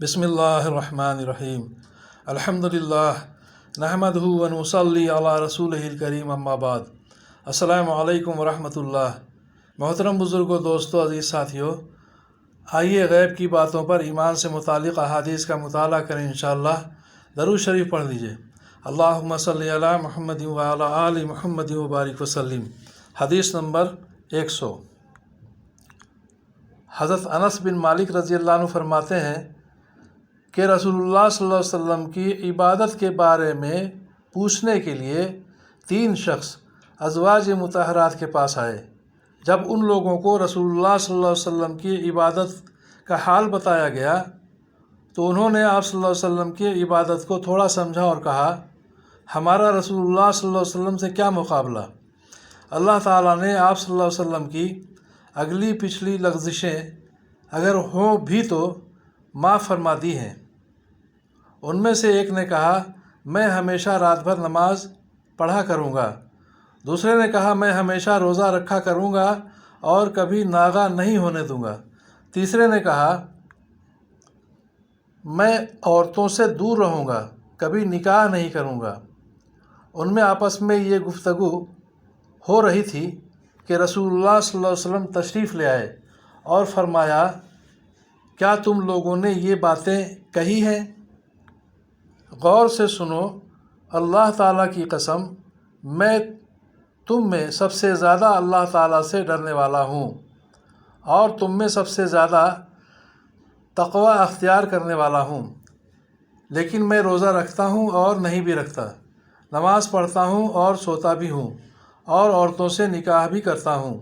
बिस्मिल्लाहिर्रहमानिर्रहीम अल्हम्दुलिल्लाह नहमदुहु व नुसल्ली अला रसूलिहिल करीम अम्मा बाद। अस्सलामु अलैकुम व रहमतुल्लाह। मोहतरम बुज़ुर्गों, दोस्तों, अज़ीज़ साथियों, आइए गैब की बातों पर ईमान से मुतालिक अहादीस का मुताला करें। इंशाअल्लाह दरूद शरीफ पढ़ लीजिए। अल्लाहुम्मा सल्ली अला मुहम्मद व अला आलि मुहम्मद व बारिक वसल्लिम। हदीस नंबर 100। हज़रत अनस बिन मालिक रज़ियल्लाहु अन्हु फरमाते हैं कि रसूलुल्लाह सल्लल्लाहु अलैहि वसल्लम की इबादत के बारे में पूछने के लिए 3 शख्स अज़वाज मुतहरात के पास आए। जब उन लोगों को रसूलुल्लाह सल्लल्लाहु अलैहि वसल्लम की इबादत का हाल बताया गया तो उन्होंने आप सल्लल्लाहु अलैहि वसल्लम की इबादत को थोड़ा समझा और कहा, हमारा रसूलुल्लाह सल्लल्लाहु अलैहि वसल्लम से क्या मुकाबला। अल्लाह ताला ने आप सल्लल्लाहु अलैहि वसल्लम की अगली पिछली लग़ज़िशें अगर हों भी तो माफ़ फरमा दी हैं। उनमें से एक ने कहा, मैं हमेशा रात भर नमाज पढ़ा करूँगा। दूसरे ने कहा, मैं हमेशा रोज़ा रखा करूँगा और कभी नागा नहीं होने दूँगा। तीसरे ने कहा, मैं औरतों से दूर रहूँगा, कभी निकाह नहीं करूँगा। उनमें आपस में ये गुफ्तगू हो रही थी कि रसूलुल्लाह सल्लल्लाहु अलैहि वसल्लम तशरीफ़ ले आए और फरमाया, क्या तुम लोगों ने ये बातें कही हैं? गौर से सुनो, अल्लाह ताला की कसम, मैं तुम में सबसे ज़्यादा अल्लाह ताला से डरने वाला हूँ और तुम में सबसे ज़्यादा तक़वा अख्तियार करने वाला हूँ। लेकिन मैं रोज़ा रखता हूँ और नहीं भी रखता, नमाज़ पढ़ता हूँ और सोता भी हूँ और औरतों से निकाह भी करता हूँ।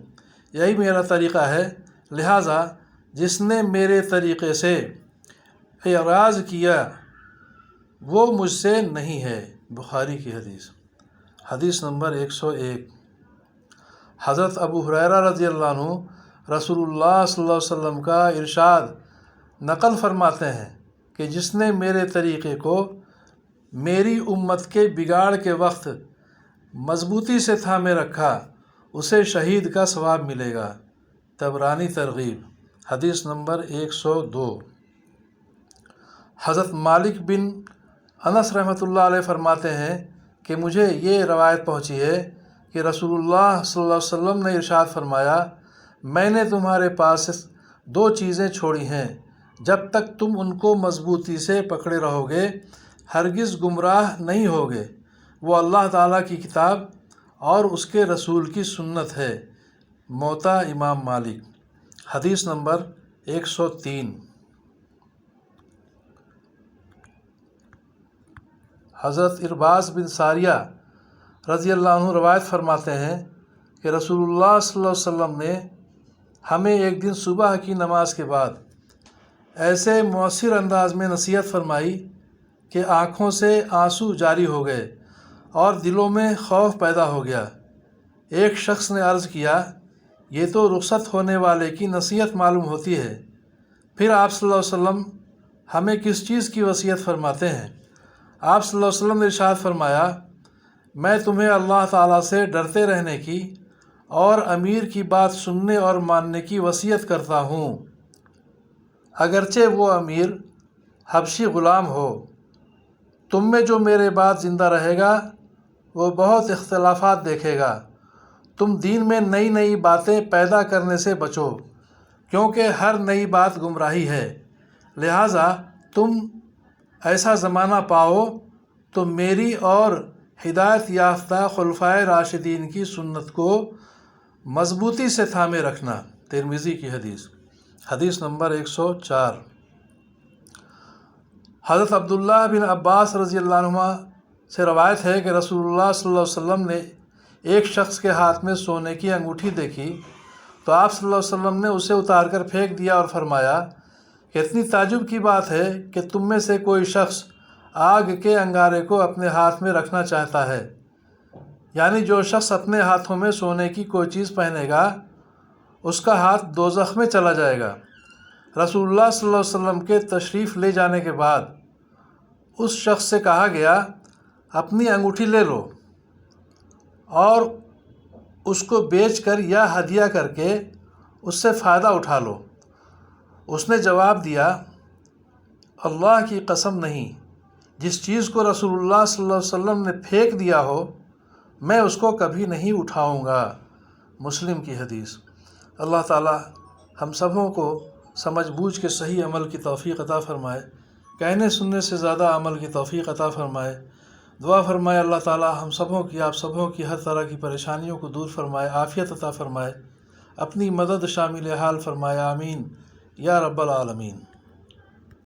यही मेरा तरीक़ा है। लिहाजा जिसने मेरे तरीक़े से एराज़ किया वो मुझसे नहीं है। बुखारी की हदीस। हदीस नंबर 101। हज़रत अबू हुरैरा रज़ियल्लाहु अन्हु रसूलुल्लाह सल्लल्लाहु अलैहि वसल्लम का इरशाद नक़ल फरमाते हैं कि जिसने मेरे तरीक़े को मेरी उम्मत के बिगाड़ के वक्त मज़बूती से थामे रखा, उसे शहीद का सवाब मिलेगा। तबरानी तरग़ीब। हदीस नंबर 102। हज़रत मालिक बिन अनस रहमतुल्लाह अलैह फरमाते हैं कि मुझे ये रवायत पहुँची है कि रसूलुल्लाह सल्लल्लाहु अलैहि वसल्लम ने इरशाद फरमाया, मैंने तुम्हारे पास 2 चीज़ें छोड़ी हैं, जब तक तुम उनको मज़बूती से पकड़े रहोगे हरगिज़ गुमराह नहीं होगे। वो अल्लाह ताला की किताब और उसके रसूल की सुन्नत है। मोता इमाम मालिक। हदीस नंबर 103। हज़रत इरबाज़ बिन सारिया रज़ियल्लाहु अन्हु रवायत फरमाते हैं कि रसूलुल्लाह सल्लल्लाहु अलैहि वसल्लम ने हमें एक दिन सुबह की नमाज के बाद ऐसे मौसिर अंदाज में नसीहत फरमाई कि आँखों से आंसू जारी हो गए और दिलों में खौफ पैदा हो गया। एक शख्स ने अर्ज़ किया, ये तो रुखसत होने वाले की नसीहत मालूम होती है। फिर आप सल्लल्लाहु अलैहि वसल्लम हमें किस चीज़ की वसीयत फरमाते हैं? आप सल्लल्लाहु अलैहि वसल्लम ने इरशाद फरमाया, मैं तुम्हें अल्लाह ताला से डरते रहने की और अमीर की बात सुनने और मानने की वसीयत करता हूँ, अगरचे वो अमीर हबशी ग़ुलाम हो। तुम में जो मेरे बाद ज़िंदा रहेगा वो बहुत इख्तिलाफ़ात देखेगा। तुम दीन में नई नई बातें पैदा करने से बचो, क्योंकि हर नई बात गुमराही है। लिहाजा तुम ऐसा ज़माना पाओ तो मेरी और हिदायत याफ्ता खुलफ़ाए राशिदीन की सुन्नत को मज़बूती से थामे रखना। तिरमिज़ी की हदीस। हदीस नंबर 104। हज़रत अब्दुल्लाह बिन अब्बास रज़ियल्लाहु अन्हुमा से रवायत है कि रसूलुल्लाह सल्लल्लाहु अलैहि वसल्लम ने एक शख्स के हाथ में सोने की अंगूठी देखी तो आप सल्लल्लाहु अलैहि वसल्लम ने उसे उतार कर फेंक दिया और फरमाया, कितनी ताज्जुब की बात है कि तुम में से कोई शख्स आग के अंगारे को अपने हाथ में रखना चाहता है। यानी जो शख्स अपने हाथों में सोने की कोई चीज़ पहनेगा उसका हाथ दोज़ख में चला जाएगा। रसूलुल्लाह सल्लल्लाहु अलैहि वसल्लम के तशरीफ़ ले जाने के बाद उस शख्स से कहा गया, अपनी अंगूठी ले लो और उसको बेचकर या हदिया करके उससे फ़ायदा उठा लो। उसने जवाब दिया, اللہ کی قسم نہیں، جس چیز کو رسول اللہ صلی اللہ علیہ وسلم نے پھینک دیا ہو میں اس کو کبھی نہیں اٹھاؤں گا۔ مسلم کی حدیث۔ اللہ تعالی ہم سبوں کو سمجھ بوجھ کے صحیح عمل کی توفیق عطا فرمائے، کہنے سننے سے زیادہ عمل کی توفیق عطا فرمائے۔ دعا فرمائے اللہ تعالی ہم سبوں کی، آپ سبوں کی ہر طرح کی پریشانیوں کو دور فرمائے، عافیت عطا فرمائے، اپنی مدد شامل حال فرمائے، آمین یا رب العالمین۔